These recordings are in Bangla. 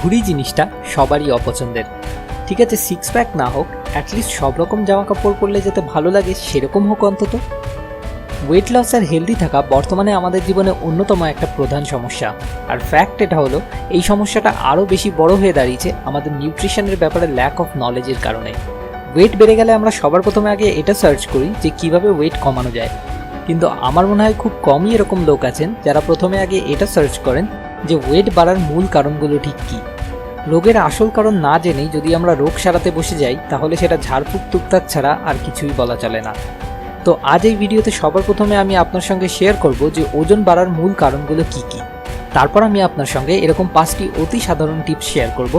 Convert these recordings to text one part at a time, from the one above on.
ভুঁড়ি জিনিসটা সবারই অপছন্দের। ঠিক আছে, সিক্স প্যাক না হোক, অ্যাটলিস্ট সব রকম জামা কাপড় পরলে যাতে ভালো লাগে সেরকম হোক অন্তত। ওয়েট লস আর হেলদি থাকা বর্তমানে আমাদের জীবনে অন্যতম একটা প্রধান সমস্যা। আর ফ্যাক্ট এটা হলো, এই সমস্যাটা আরও বেশি বড় হয়ে দাঁড়িয়েছে আমাদের নিউট্রিশনের ব্যাপারে ল্যাক অফ নলেজের কারণে। ওয়েট বেড়ে গেলে আমরা সবার প্রথমে আগে এটা সার্চ করি যে কিভাবে ওয়েট কমানো যায়, কিন্তু আমার মনে হয় খুব কমই এরকম লোক আছেন যারা প্রথমে আগে এটা সার্চ করেন যে ওয়েট বাড়ার মূল কারণগুলো ঠিক কী। রোগের আসল কারণ না জেনেই যদি আমরা রোগ সারাতে বসে যাই তাহলে সেটা ঝাড়ফুঁক তুকতাক ছাড়া আর কিছুই বলা চলে না। তো আজ এই ভিডিওতে সবার প্রথমে আমি আপনার সঙ্গে শেয়ার করব যে ওজন বাড়ার মূল কারণগুলো কি কি। তারপর আমি আপনার সঙ্গে এরকম 5টি অতি সাধারণ টিপস শেয়ার করব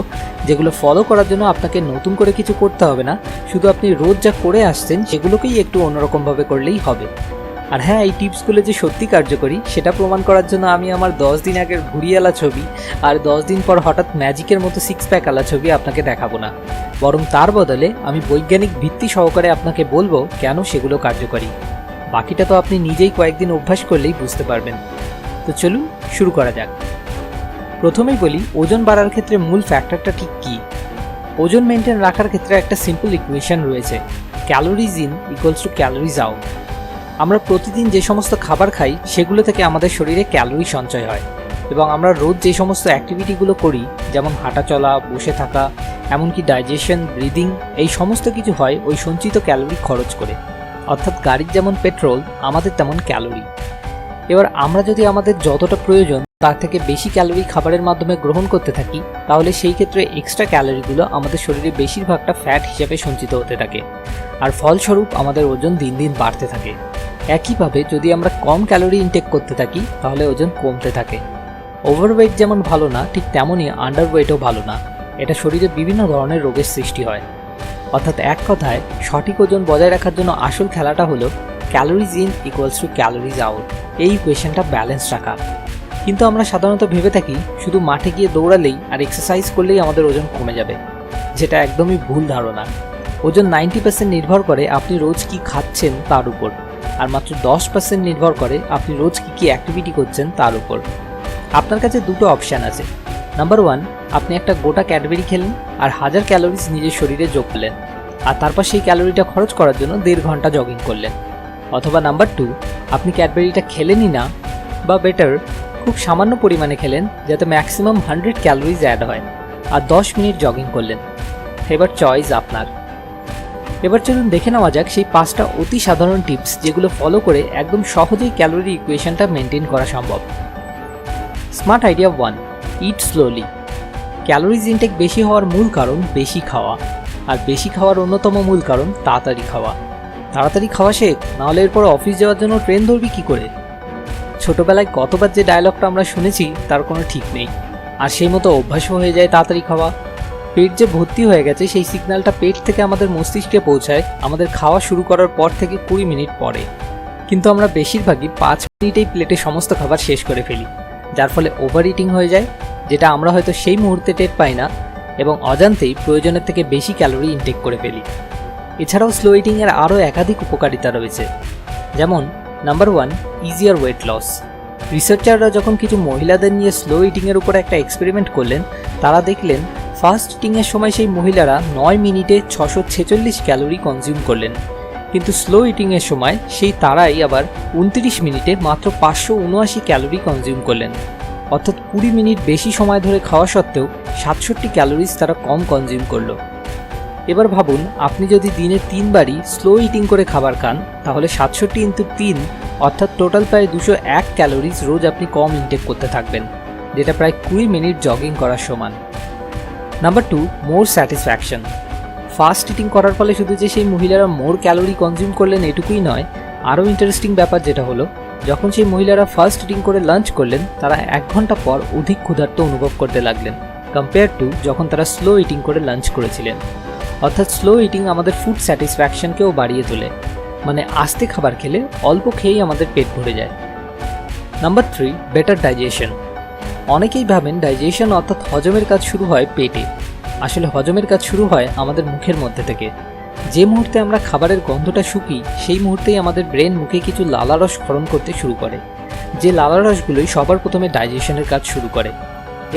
যেগুলো ফলো করার জন্য আপনাকে নতুন করে কিছু করতে হবে না, শুধু আপনি রোজ যা করে আসছেন সেগুলোকেই একটু অন্যরকমভাবে করলেই হবে। আর হ্যাঁ, এই টিপসগুলো যে সত্যি কার্যকরী সেটা প্রমাণ করার জন্য আমি আমার 10 দিন আগের ভুঁড়িওয়ালা ছবি আর 10 দিন পর হঠাৎ ম্যাজিকের মতো সিক্স প্যাকওয়ালা ছবি আপনাকে দেখাবো না, বরং তার বদলে আমি বৈজ্ঞানিক ভিত্তি সহকারে আপনাকে বলবো কেন সেগুলো কার্যকরী। বাকিটা তো আপনি নিজেই কয়েকদিন অভ্যাস করলেই বুঝতে পারবেন। তো চলুন শুরু করা যাক। প্রথমেই বলি, ওজন বাড়ার ক্ষেত্রে মূল ফ্যাক্টরটা ঠিক কী। ওজন মেনটেন রাখার ক্ষেত্রে একটা সিম্পল ইকুয়েশন রয়েছে, calories in equals to calories out. আমরা প্রতিদিন যে সমস্ত খাবার খাই সেগুলো থেকে আমাদের শরীরে ক্যালোরি সঞ্চয় হয়, এবং আমরা রোজ যে সমস্ত অ্যাক্টিভিটিগুলো করি যেমন হাঁটা চলা, বসে থাকা, এমনকি ডাইজেশন, ব্রিদিং, এই সমস্ত কিছু হয় ওই সঞ্চিত ক্যালোরি খরচ করে। অর্থাৎ গাড়ির যেমন পেট্রোল, আমাদের তেমন ক্যালোরি। এবার আমরা যদি আমাদের যতটা প্রয়োজন তার থেকে বেশি ক্যালোরি খাবারের মাধ্যমে গ্রহণ করতে থাকি তাহলে সেই ক্ষেত্রে এক্সট্রা ক্যালোরিগুলো আমাদের শরীরে বেশিরভাগটা ফ্যাট হিসেবে সঞ্চিত হতে থাকে, আর ফলস্বরূপ আমাদের ওজন দিন দিন বাড়তে থাকে। একইভাবে যদি আমরা কম ক্যালোরি ইনটেক করতে থাকি তাহলে ওজন কমতে থাকে। ওভারওয়েট যেমন ভালো না, ঠিক তেমনই আন্ডারওয়েটও ভালো না। এটা শরীরে বিভিন্ন ধরনের রোগের সৃষ্টি হয়। অর্থাৎ এক কথায় সঠিক ওজন বজায় রাখার জন্য আসল খেলাটা হলো calories in equals to calories out, এই ইকুয়েশনটা ব্যালেন্স রাখা। কিন্তু আমরা সাধারণত ভেবে থাকি শুধু মাঠে গিয়ে দৌড়ালেই আর এক্সারসাইজ করলেই আমাদের ওজন কমে যাবে, যেটা একদমই ভুল ধারণা। ওজন 90% নির্ভর করে আপনি রোজ কি খাচ্ছেন তার উপর, আর মাত্র 10% নির্ভর করে আপনি রোজ কি অ্যাক্টিভিটি করছেন তার উপর। আপনার কাছে দুটো অপশান আছে। নাম্বার 1, আপনি একটা গোটা ক্যাডবেরি খেলেন আর 1000 ক্যালোরিজ নিজের শরীরে যোগ করলেন, আর তারপর সেই ক্যালোরিটা খরচ করার জন্য 1.5 ঘন্টা জগিং করলেন। অথবা নাম্বার 2, আপনি ক্যাডবেরিটা খেলেনই না, বা বেটার খুব সামান্য পরিমাণে খেলেন যাতে ম্যাক্সিমাম 100 ক্যালোরিজ অ্যাড হয়, আর 10 মিনিট জগিং করলেন। এবার চয়েস আপনার। এবার চলুন দেখে নেওয়া যাক সেই 5টা অতি সাধারণ টিপস যেগুলো ফলো করে একদম সহজেই ক্যালোরি ইকুয়েশনটা মেনটেন করা সম্ভব। স্মার্ট আইডিয়া 1, ইট স্লোলি। ক্যালোরিজ ইনটেক বেশি হওয়ার মূল কারণ বেশি খাওয়া, আর বেশি খাওয়ার অন্যতম মূল কারণ তাড়াতাড়ি খাওয়া। তাড়াতাড়ি খাওয়া শেখ, নাহলে এরপর অফিস যাওয়ার জন্য ট্রেন ধরবি কী করে? ছোটোবেলায় কতবার যে ডায়লগটা আমরা শুনেছি তার কোনো ঠিক নেই, আর সেই মতো অভ্যাসও হয়ে যায় তাড়াতাড়ি খাওয়া। পেট যে ভর্তি হয়ে গেছে সেই সিগন্যালটা পেট থেকে আমাদের মস্তিষ্কে পৌঁছায় আমাদের খাওয়া শুরু করার পর থেকে 20 মিনিট পরে। কিন্তু আমরা বেশিরভাগই 5 মিনিটেই প্লেটে সমস্ত খাবার শেষ করে ফেলি, যার ফলে ওভার ইটিং হয়ে যায়, যেটা আমরা হয়তো সেই মুহূর্তে টের পাই না, এবং অজান্তেই প্রয়োজনের থেকে বেশি ক্যালোরি ইনটেক করে ফেলি। এছাড়াও স্লো ইটিংয়ের আরও একাধিক উপকারিতা রয়েছে, যেমন নাম্বার 1, ইজিয়ার ওয়েট লস। রিসার্চাররা যখন কিছু মহিলাদের নিয়ে স্লো ইটিংয়ের উপর একটা এক্সপেরিমেন্ট করলেন, তারা দেখলেন ফাস্ট ইটিংয়ের সময় সেই মহিলারা 9 মিনিটে 646 ক্যালোরি কনজিউম করলেন, কিন্তু স্লো ইটিংয়ের সময় সেই তারাই আবার 29 মিনিটে মাত্র 579 ক্যালোরি কনজিউম করলেন। অর্থাৎ 20 মিনিট বেশি সময় ধরে খাওয়া সত্ত্বেও 67 ক্যালোরিজ তারা কম কনজিউম করলো। এবার ভাবুন, আপনি যদি দিনে 3 বারই স্লো ইটিং করে খাবার খান তাহলে 67 × 3 অর্থাৎ টোটাল প্রায় 201 ক্যালোরিজ রোজ আপনি কম ইনটেক করতে থাকবেন, যেটা প্রায় 20 মিনিট জগিং করার সমান। নাম্বার 2, মোর স্যাটিসফ্যাকশন। ফাস্ট ইটিং করার ফলে শুধু যে সেই মহিলারা মোর ক্যালোরি কনজিউম করলেন এটুকুই নয়, আরও ইন্টারেস্টিং ব্যাপার যেটা হলো, যখন সেই মহিলারা ফার্স্ট ইটিং করে লাঞ্চ করলেন তারা 1 ঘন্টা পর অধিক ক্ষুধার্ত অনুভব করতে লাগলেন কম্পেয়ার টু যখন তারা স্লো ইটিং করে লাঞ্চ করেছিলেন। অর্থাৎ স্লো ইটিং আমাদের ফুড স্যাটিসফ্যাকশনকেও বাড়িয়ে তোলে, মানে আস্তে খাবার খেলে অল্প খেয়েই আমাদের পেট ভরে যায়। Number 3, better digestion. অনেকেই ভাবেন ডাইজেশন অর্থাৎ হজমের কাজ শুরু হয় পেটে। আসলে হজমের কাজ শুরু হয় আমাদের মুখের মধ্যে থেকে। যে মুহূর্তে আমরা খাবারের গন্ধটা শুকি সেই মুহূর্তেই আমাদের ব্রেন মুখে কিছু লালারস ক্ষরণ করতে শুরু করে, যে লালারসগুলোই সবার প্রথমে ডাইজেশনের কাজ শুরু করে।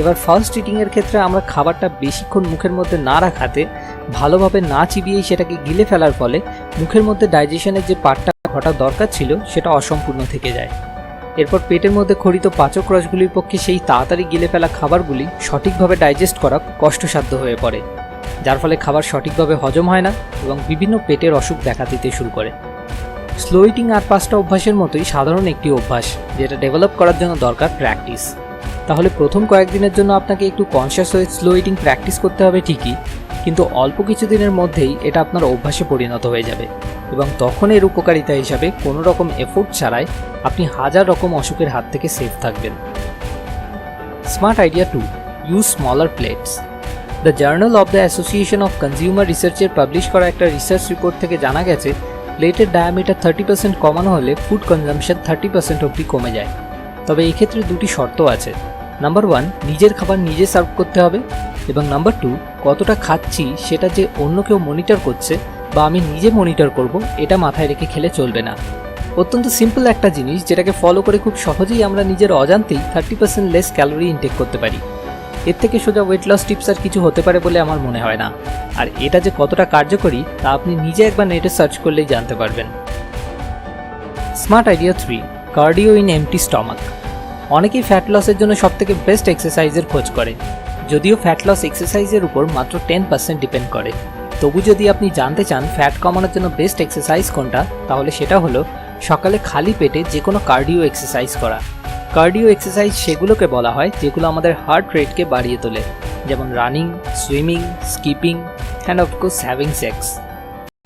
এবার ফার্স্ট ইটিংয়ের ক্ষেত্রে আমরা খাবারটা বেশিক্ষণ মুখের মধ্যে না রাখাতে ভালোভাবে না চিবিয়েই সেটাকে গিলে ফেলার ফলে মুখের মধ্যে ডাইজেশনের যে পার্টটা ঘটা দরকার ছিল সেটা অসম্পূর্ণ থেকে যায়। এরপর পেটের মধ্যে খরিত পাচক রসগুলির পক্ষে সেই তাড়াতাড়ি গিলে ফেলা খাবারগুলি সঠিকভাবে ডাইজেস্ট করা কষ্টসাধ্য হয়ে পড়ে, যার ফলে খাবার সঠিকভাবে হজম হয় না এবং বিভিন্ন পেটের অসুখ দেখা দিতে শুরু করে। স্লো ইটিং আর 5টা অভ্যাসের মতোই সাধারণ একটি অভ্যাস, যেটা ডেভেলপ করার জন্য দরকার প্র্যাকটিস। তাহলে প্রথম কয়েকদিনের জন্য আপনাকে একটু কনসিয়াস হয়ে স্লো ইটিং প্র্যাকটিস করতে হবে ঠিকই, কিন্তু অল্প কিছু দিনের মধ্যেই এটা আপনার অভ্যাসে পরিণত হয়ে যাবে এবং তখন এর উপকারিতা হিসাবে কোনো রকম এফোর্ট ছাড়াই আপনি হাজার রকম অসুখের হাত থেকে সেফ থাকবেন। Smart idea 2, use smaller plates. The journal of the association of consumer রিসার্চের পাবলিশ করা একটা রিসার্চ রিপোর্ট থেকে জানা গেছে প্লেটের ডায়ামিটার 30% কমানো হলে ফুড কনজাম্পশন 30% অবধি কমে যায়। তবে এই ক্ষেত্রে দুটি শর্ত আছে। নাম্বার 1, নিজের খাবার নিজে সার্ভ করতে হবে, এবং নাম্বার 2, কতটা খাচ্ছি সেটা যে অন্য কেউ মনিটর করছে বা আমি নিজে মনিটর করব এটা মাথায় রেখে খেলে চলবে না। অত্যন্ত সিম্পল একটা জিনিস যেটাকে ফলো করে খুব সহজেই আমরা নিজের অজান্তেই 30% লেস ক্যালোরি ইনটেক করতে পারি। এর থেকে সোজা ওয়েট লস টিপস আর কিছু হতে পারে বলে আমার মনে হয় না, আর এটা যে কতটা কার্যকরী তা আপনি নিজে একবার নেটে সার্চ করলেই জানতে পারবেন। Smart idea 3, cardio in empty stomach. অনেকেই ফ্যাট লসের জন্য সবথেকে বেস্ট এক্সারসাইজের খোঁজ করে, যদিও ফ্যাট লস এক্সারসাইজের উপর মাত্র 10% ডিপেন্ড করে। তবু যদি আপনি জানতে চান ফ্যাট কমানোর জন্য বেস্ট এক্সারসাইজ কোনটা, তাহলে সেটা হলো সকালে খালি পেটে যে কোনো কার্ডিও এক্সারসাইজ করা। কার্ডিও এক্সারসাইজ সেগুলোকে বলা হয় যেগুলো আমাদের হার্ট রেটকে বাড়িয়ে তোলে, যেমন running, swimming, skipping and of course having sex.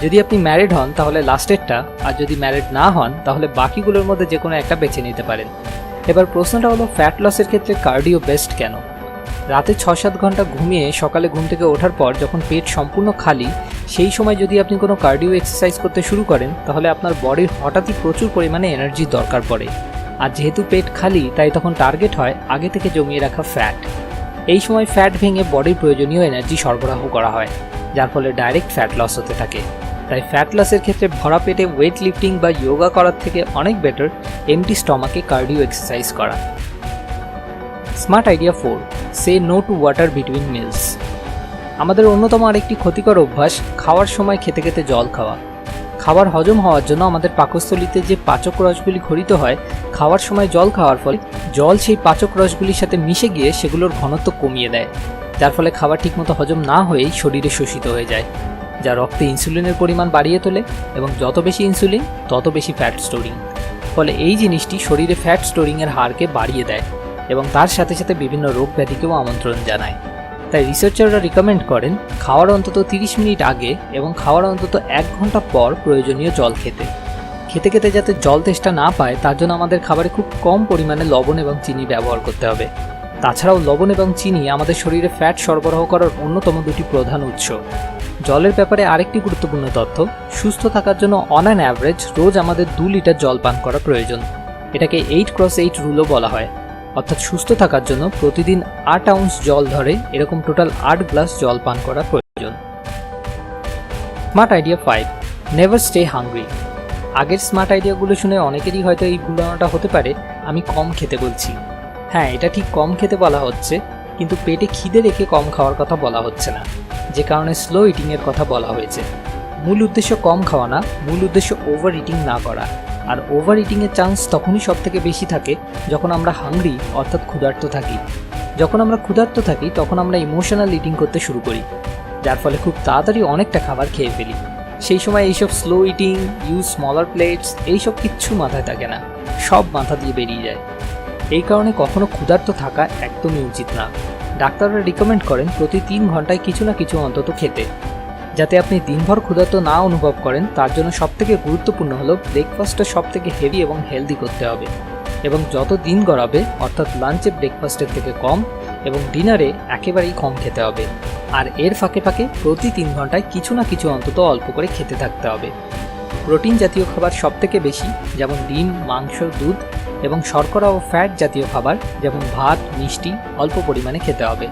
যদি আপনি ম্যারিড হন তাহলে লাস্টেরটা, আর যদি ম্যারিড না হন তাহলে বাকিগুলোর মধ্যে যে কোনো একটা বেছে নিতে পারেন। এবার প্রশ্নটা হলো ফ্যাট লসের ক্ষেত্রে কার্ডিও বেস্ট কেন? রাতে 6-7 ঘন্টা ঘুমিয়ে সকালে ঘুম থেকে ওঠার পর যখন পেট সম্পূর্ণ খালি, সেই সময় যদি আপনি কোনো কার্ডিও এক্সারসাইজ করতে শুরু করেন তাহলে আপনার বডির হঠাৎই প্রচুর পরিমাণে এনার্জির দরকার পড়ে, আর যেহেতু পেট খালি তাই তখন টার্গেট হয় আগে থেকে জমিয়ে রাখা ফ্যাট। এই সময় ফ্যাট ভেঙে বডির প্রয়োজনীয় এনার্জি সরবরাহ করা হয়, যার ফলে ডাইরেক্ট ফ্যাট লস হতে থাকে। তাই ফ্যাট লসের ক্ষেত্রে ভরা পেটে ওয়েট লিফটিং বা যোগা করার থেকে অনেক বেটার এমটি স্টমাকে কার্ডিও এক্সারসাইজ করা। Smart idea 4, say no to water between meals. আমাদের অন্যতম আরেকটি ক্ষতিকর অভ্যাস খাওয়ার সময় খেতে খেতে জল খাওয়া। খাবার হজম হওয়ার জন্য আমাদের পাকস্থলীতে যে পাচক রসগুলি খরিত হয়, খাওয়ার সময় জল খাওয়ার ফলে জল সেই পাচক রসগুলির সাথে মিশে গিয়ে সেগুলোর ঘনত্ব কমিয়ে দেয়, যার ফলে খাবার ঠিকমতো হজম না হয়েই শরীরে শোষিত হয়ে যায়, যা রক্তে ইনসুলিনের পরিমাণ বাড়িয়ে তোলে এবং যত বেশি ইনসুলিন তত বেশি ফ্যাট স্টোরিং। ফলে এই জিনিসটি শরীরে ফ্যাট স্টোরিংয়ের হারকে বাড়িয়ে দেয় এবং তার সাথে সাথে বিভিন্ন রোগ ব্যাধিকেও আমন্ত্রণ জানায়। তাই রিসার্চাররা রিকমেন্ড করেন খাওয়ার অন্তত 30 মিনিট আগে এবং খাওয়ার অন্তত 1 ঘন্টা পর প্রয়োজনীয় জল খেতে। খেতে খেতে যাতে জল তেষ্টা না পায় তার জন্য আমাদের খাবারে খুব কম পরিমাণে লবণ এবং চিনি ব্যবহার করতে হবে। তাছাড়াও লবণ এবং চিনি আমাদের শরীরে ফ্যাট সরবরাহ করার অন্যতম দুটি প্রধান উৎস। জলের ব্যাপারে আরেকটি গুরুত্বপূর্ণ তথ্য, সুস্থ থাকার জন্য অন অ্যান অ্যাভারেজ রোজ আমাদের 2 লিটার জল পান করা প্রয়োজন। এটাকে 8x8 রুলও বলা হয়, অর্থাৎ সুস্থ থাকার জন্য প্রতিদিন 8 আউন্স জল ধরে এরকম টোটাল 8 গ্লাস জল পান করা প্রয়োজন। Smart idea 5, never stay hungry. আগের স্মার্ট আইডিয়াগুলো শুনে অনেকেরই হয়তো এই ভুলধারণাটা হতে পারে আমি কম খেতে বলছি। হ্যাঁ, এটা ঠিক কম খেতে বলা হচ্ছে, কিন্তু পেটে খিদে রেখে কম খাওয়ার কথা বলা হচ্ছে না, যে কারণে স্লো ইটিংয়ের কথা বলা হয়েছে। মূল উদ্দেশ্য কম খাওয়া না, মূল উদ্দেশ্য ওভার ইটিং না করা। আর ওভার ইটিংয়ের চান্স তখনই সব থেকে বেশি থাকে যখন আমরা হাংরি অর্থাৎ ক্ষুধার্ত থাকি। যখন আমরা ক্ষুধার্ত থাকি তখন আমরা ইমোশনাল ইটিং করতে শুরু করি, যার ফলে খুব তাড়াতাড়ি অনেকটা খাবার খেয়ে ফেলি। সেই সময় এইসব slow eating, use smaller plates এইসব কিচ্ছু মাথায় থাকে না, সব মাথা দিয়ে বেরিয়ে যায়। এই কারণে কখনো ক্ষুধার্ত থাকা একদমই উচিত না। ডাক্তাররা রিকমেন্ড করেন প্রতি 3 ঘন্টায় কিছু না কিছু অন্তত খেতে। যাতে আপনি দিনভর ক্ষুধার্ত না অনুভব করেন তার জন্য সবথেকে গুরুত্বপূর্ণ হলো ব্রেকফাস্টটা সবথেকে হেভি এবং হেলদি করতে হবে, এবং যত দিন গড়াবে অর্থাৎ লাঞ্চে ব্রেকফাস্টের থেকে কম এবং ডিনারে একেবারেই কম খেতে হবে। আর এর ফাঁকে ফাঁকে প্রতি 3 ঘন্টায় কিছু না কিছু অন্তত অল্প করে খেতে থাকতে হবে। প্রোটিন জাতীয় খাবার সবথেকে বেশি, যেমন ডিম, মাংস, দুধ, এবং শর্করা ও ফ্যাট জাতীয় খাবার যেমন ভাত, মিষ্টি অল্প পরিমাণে খেতে হবে।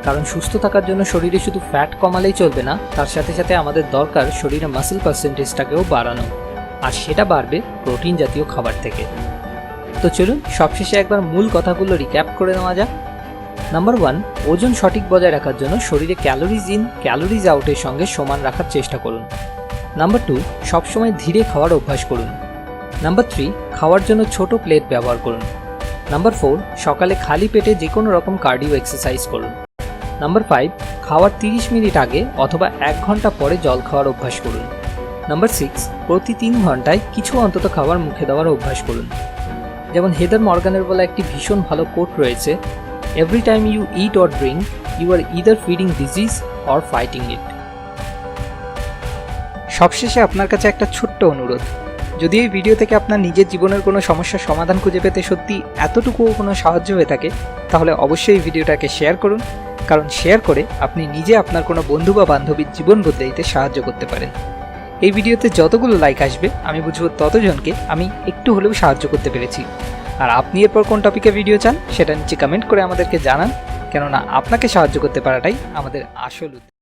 কারণ সুস্থ থাকার জন্য শরীরে শুধু ফ্যাট কমালেই চলবে না, তার সাথে সাথে আমাদের দরকার শরীরে মাসল পার্সেন্টেজটাকেও বাড়ানো, আর সেটা বাড়বে প্রোটিন জাতীয় খাবার থেকে। তো চলুন সবশেষে একবার মূল কথাগুলো রিক্যাপ করে নেওয়া যাক। নাম্বার 1, ওজন সঠিক বজায় রাখার জন্য শরীরে ক্যালোরিজ ইন ক্যালোরিজ আউটের সঙ্গে সমান রাখার চেষ্টা করুন। নাম্বার 2, সবসময় ধীরে খাওয়ার অভ্যাস করুন। নাম্বার 3, খাওয়ার জন্য ছোট প্লেট ব্যবহার করুন। নাম্বার 4, সকালে খালি পেটে যে কোনো রকম কার্ডিও এক্সারসাইজ করুন। নাম্বার 5, খাওয়ার 30 মিনিট আগে অথবা 1 ঘন্টা পরে জল খাওয়ার অভ্যাস করুন। নাম্বার 6, প্রতি 3 ঘন্টায় কিছু অন্তত খাবার মুখে দেওয়ার অভ্যাস করুন। যেমন হেদার মর্গানের বলা একটি ভীষণ ভালো কোট রয়েছে, every time you eat or drink you are either feeding disease or fighting it. সবশেষে আপনার কাছে একটা ছোট্ট অনুরোধ, যদি এই ভিডিও থেকে আপনার নিজের জীবনের কোনো সমস্যার সমাধান খুঁজে পেতে সত্যি এতটুকুও কোনো সাহায্য হয়ে থাকে, তাহলে অবশ্যই এই ভিডিওটাকে শেয়ার করুন, কারণ শেয়ার করে আপনি নিজে আপনার কোনো বন্ধু বা বান্ধবীর জীবন বদলে দিতে সাহায্য করতে পারেন। এই ভিডিওতে যতগুলো লাইক আসবে আমি বুঝব ততজনকে আমি একটু হলেও সাহায্য করতে পেরেছি। আর আপনি এরপর কোন টপিকে ভিডিও চান সেটা নিচে কমেন্ট করে আমাদেরকে জানান, কেননা আপনাকে সাহায্য করতে পারাটাই আমাদের আসল উদ্দেশ্য।